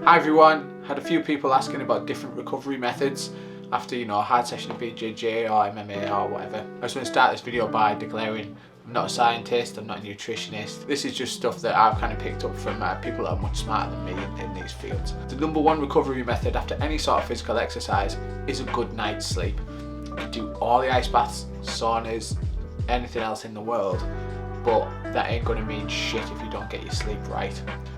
Hi everyone, had a few people asking about different recovery methods after a hard session of BJJ or MMA or whatever. I just want to start this video by declaring I'm not a scientist, I'm not a nutritionist. This is just stuff that I've kind of picked up from people that are much smarter than me in these fields. The number one recovery method after any sort of physical exercise is a good night's sleep. You can do all the ice baths, saunas, anything else in the world, but that ain't gonna mean shit if you don't get your sleep right.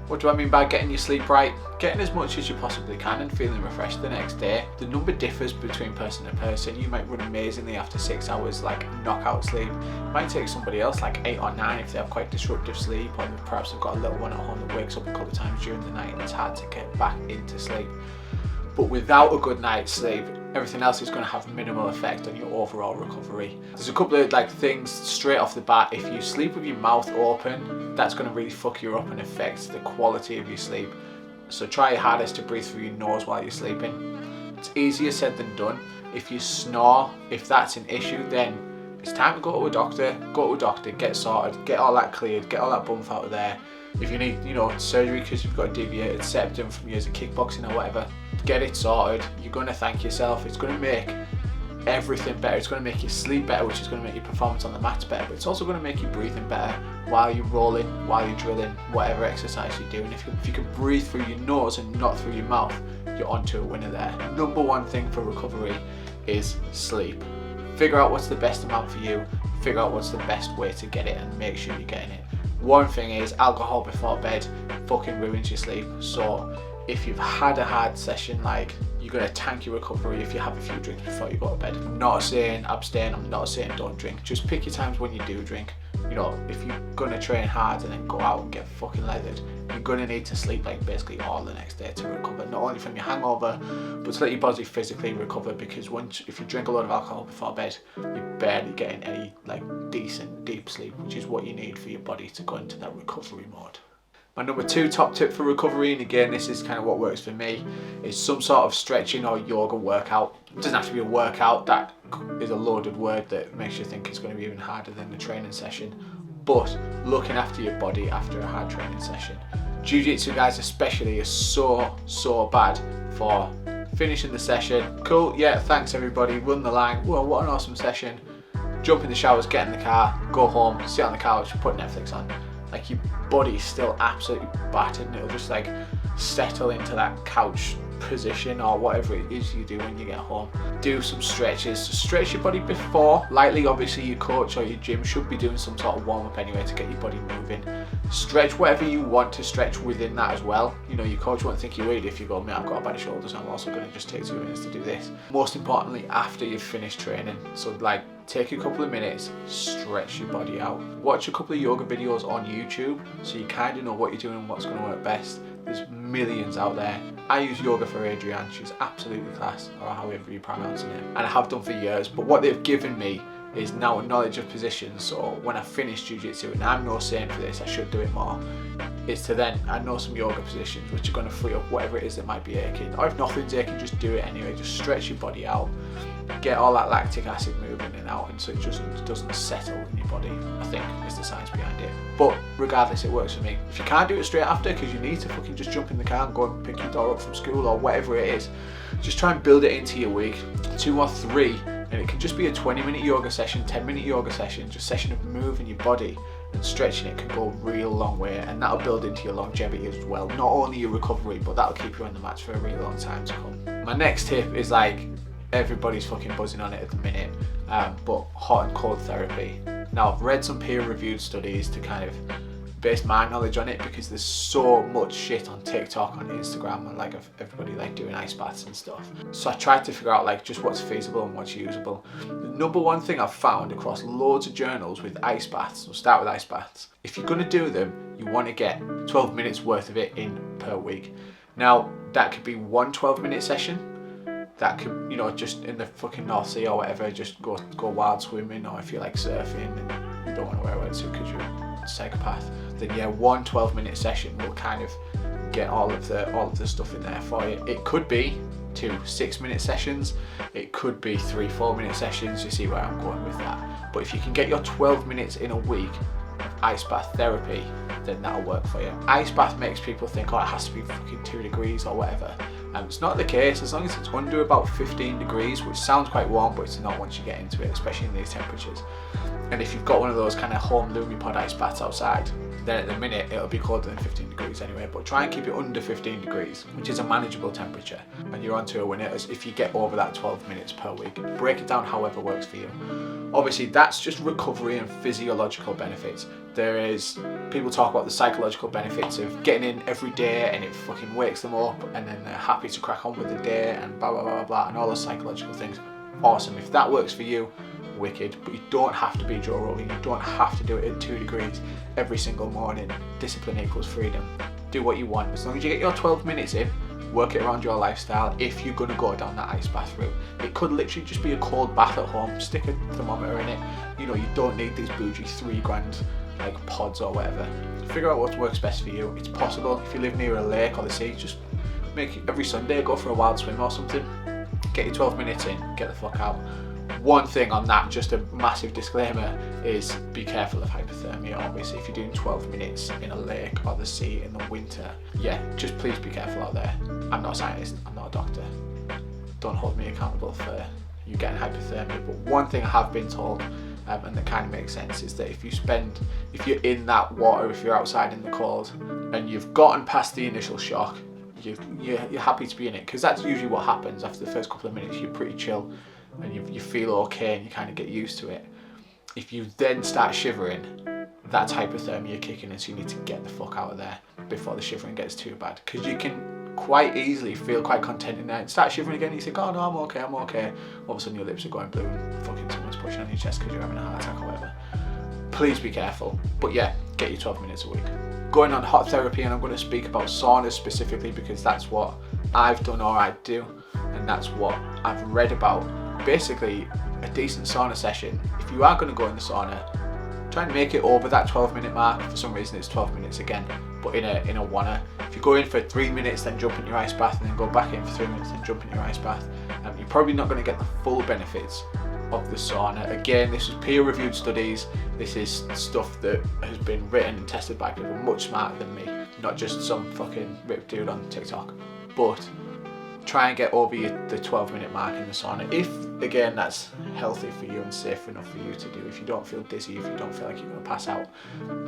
What do I mean by getting your sleep right? Getting as much as you possibly can and feeling refreshed the next day. The number differs between person to person. You might run amazingly after 6 hours, like knockout sleep. It might take somebody else like 8 or 9 if they have quite disruptive sleep, or perhaps they've got a little one at home that wakes up a couple of times during the night and it's hard to get back into sleep. But without a good night's sleep, everything else is going to have minimal effect on your overall recovery. There's a couple of things straight off the bat. If you sleep with your mouth open, that's going to really fuck you up and affect the quality of your sleep. So try your hardest to breathe through your nose while you're sleeping. It's easier said than done. If you snore, if that's an issue, then it's time to go to a doctor. Go to a doctor, get sorted, get all that cleared, get all that bump out of there. If you need, surgery because you've got a deviated septum from years of kickboxing or whatever, get it sorted. You're going to thank yourself. It's going to make everything better. It's going to make you sleep better, which is going to make your performance on the mats better, but it's also going to make you breathing better while you're rolling, while you're drilling, whatever exercise you're doing. If you can breathe through your nose and not through your mouth, you're onto a winner there. Number one thing for recovery is sleep. Figure out what's the best amount for you, figure out what's the best way to get it, and make sure you're getting it. One thing is, alcohol before bed fucking ruins your sleep. So if you've had a hard session, you're gonna tank your recovery if you have a few drinks before you go to bed. I'm not saying abstain, I'm not saying don't drink. Just pick your times when you do drink. If you're gonna train hard and then go out and get fucking leathered, you're gonna need to sleep basically all the next day to recover, not only from your hangover, but to let your body physically recover, because if you drink a lot of alcohol before bed, you're barely getting any decent deep sleep, which is what you need for your body to go into that recovery mode. My number two top tip for recovery, and again this is kind of what works for me, is some sort of stretching or yoga workout. It doesn't have to be a workout, that is a loaded word that makes you think it's going to be even harder than the training session, but looking after your body after a hard training session. Jiu Jitsu guys especially is so bad for finishing the session. Cool, yeah, thanks everybody, run the line, whoa, what an awesome session. Jump in the showers, get in the car, go home, sit on the couch, put Netflix on. Your body's still absolutely battered and it'll just settle into that couch position or whatever it is you do when you get home. Do some stretches. Stretch your body before. Lightly, obviously your coach or your gym should be doing some sort of warm up anyway to get your body moving. Stretch whatever you want to stretch within that as well. Your coach won't think you're weird if you go, mate, I've got bad shoulders, I'm also going to just take 2 minutes to do this. Most importantly, after you've finished training. So take a couple of minutes, stretch your body out. Watch a couple of yoga videos on YouTube so you kind of know what you're doing and what's going to work best. There's millions out there. I use Yoga for Adrienne, she's absolutely class, or however you pronounce her name, and I have done for years, but what they've given me is now a knowledge of positions, so when I finish Jiu Jitsu, and I'm no saint for this, I should do it more, is to then, I know some yoga positions which are going to free up whatever it is that might be aching, or if nothing's aching, just do it anyway, just stretch your body out, get all that lactic acid moving in and out, and so it just doesn't settle in your body, I think is the science behind it. But regardless, it works for me. If you can't do it straight after because you need to fucking just jump in the car and go and pick your daughter up from school or whatever it is, just try and build it into your week, 2 or 3, and it can just be a 20-minute yoga session, 10-minute yoga session, just session of moving your body and stretching it can go a real long way, and that'll build into your longevity as well. Not only your recovery, but that'll keep you on the mats for a really long time to come. My next tip is everybody's fucking buzzing on it at the minute, but hot and cold therapy. Now I've read some peer-reviewed studies to kind of base my knowledge on it, because there's so much shit on TikTok, on Instagram, and of everybody doing ice baths and stuff. So I tried to figure out just what's feasible and what's usable. The number one thing I've found across loads of journals with ice baths, we'll start with ice baths. If you're gonna do them, you wanna get 12 minutes worth of it in per week. Now that could be one 12-minute session. That could, just in the fucking North Sea or whatever, just go wild swimming, or if you like surfing and you don't want to wear a wetsuit because you're a psychopath, then yeah, one 12-minute session will kind of get all of the stuff in there for you. It could be 2 6-minute sessions, it could be 3 4-minute sessions, you see where I'm going with that. But if you can get your 12 minutes in a week of ice bath therapy, then that'll work for you. Ice bath makes people think, oh, it has to be fucking 2 degrees or whatever. It's not the case, as long as it's under about 15 degrees, which sounds quite warm, but it's not once you get into it, especially in these temperatures. And if you've got one of those kind of home Lumipod ice baths outside, then at the minute it'll be colder than 15 degrees anyway, but try and keep it under 15 degrees, which is a manageable temperature, and you're onto a winner if you get over that 12 minutes per week. Break it down however works for you. Obviously that's just recovery and physiological benefits. People talk about the psychological benefits of getting in every day and it fucking wakes them up and then they're happy to crack on with the day and blah blah blah blah and all those psychological things. Awesome, if that works for you, wicked, but you don't have to be Joe Rogan, you don't have to do it at 2 degrees every single morning. Discipline equals freedom. Do what you want, as long as you get your 12 minutes in, work it around your lifestyle. If you're going to go down that ice bath route, it could literally just be a cold bath at home, stick a thermometer in it. You know, you don't need these bougie $3,000 like pods or whatever. Figure out what works best for you. It's possible. If you live near a lake or the sea, just make every Sunday go for a wild swim or something. Get your 12 minutes in, get the fuck out. One thing on that, just a massive disclaimer, is be careful of hypothermia. Obviously, if you're doing 12 minutes in a lake or the sea in the winter, yeah, just please be careful out there. I'm not a scientist, I'm not a doctor. Don't hold me accountable for you getting hypothermia. But one thing I have been told, and that kind of makes sense, is that if you're in that water, if you're outside in the cold, and you've gotten past the initial shock, you're happy to be in it, because that's usually what happens after the first couple of minutes. You're pretty chill and you feel okay and you kind of get used to it. If you then start shivering, that's hypothermia kicking in, so you need to get the fuck out of there before the shivering gets too bad, because you can quite easily feel quite content in there and start shivering again. You think, oh no, I'm okay. All of a sudden your lips are going blue and fucking someone's pushing on your chest because you're having a heart attack or whatever. Please be careful, but yeah, get your 12 minutes a week. Going on hot therapy, and I'm going to speak about saunas specifically because that's what I've done or I do, and that's what I've read about. Basically, a decent sauna session, if you are going to go in the sauna, try and make it over that 12-minute mark. For some reason it's 12 minutes again, but in a wanna. If you go in for 3 minutes, then jump in your ice bath, and then go back in for 3 minutes, then jump in your ice bath, you're probably not going to get the full benefits of the sauna. Again, this is peer-reviewed studies. This is stuff that has been written and tested by people much smarter than me, not just some fucking ripped dude on TikTok. But try and get over the 12-minute mark in the sauna. If, again, that's healthy for you and safe enough for you to do. If you don't feel dizzy, if you don't feel like you're going to pass out,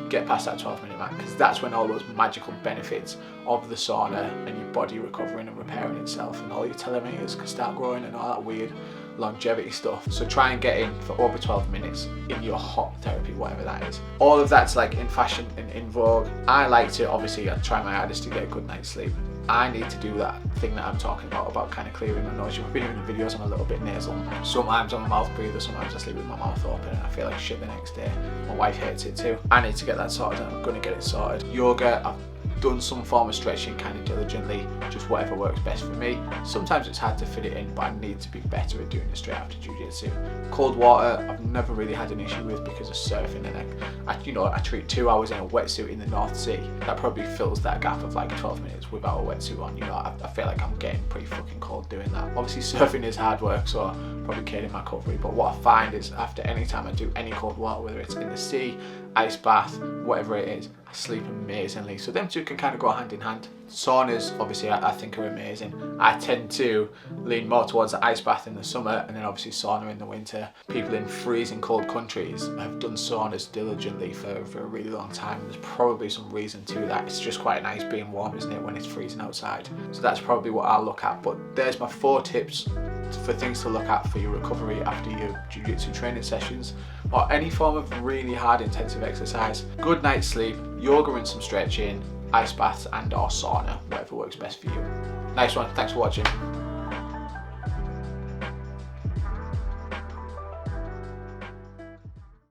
get past that 12-minute mark, because that's when all those magical benefits of the sauna and your body recovering and repairing itself and all your telomeres can start growing and all that weird longevity stuff. So try and get in for over 12 minutes in your hot therapy, whatever that is. All of that's like in fashion and in vogue. I like to, obviously, I try my hardest to get a good night's sleep. I need to do that thing that I'm talking about kind of clearing my nose. You've been in the videos, I'm a little bit nasal. Sometimes I'm a mouth breather, sometimes I sleep with my mouth open and I feel like shit the next day. My wife hates it too. I need to get that sorted and I'm going to get it sorted. Yoga, I've done some form of stretching kind of diligently, just whatever works best for me. Sometimes it's hard to fit it in, but I need to be better at doing it straight after Jiu Jitsu. Cold water, I've never really had an issue with because of surfing, and I treat 2 hours in a wetsuit in the North Sea. That probably fills that gap of like 12 minutes without a wetsuit on. I feel like I'm getting pretty fucking cold doing that. Obviously surfing is hard work, so probably killing my recovery, but what I find is after any time I do any cold water, whether it's in the sea, ice bath, whatever it is, I sleep amazingly. So them two can kind of go hand in hand. Saunas, obviously, I think are amazing. I tend to lean more towards the ice bath in the summer and then obviously sauna in the winter. People in freezing cold countries have done saunas diligently for a really long time. There's probably some reason to that. It's just quite nice being warm, isn't it, when it's freezing outside? So that's probably what I'll look at. But there's my 4 tips for things to look at for your recovery after your jiu-jitsu training sessions or any form of really hard intensive exercise. Good night's sleep, yoga and some stretching, ice baths and or sauna, whatever works best for you. Nice one, thanks for watching.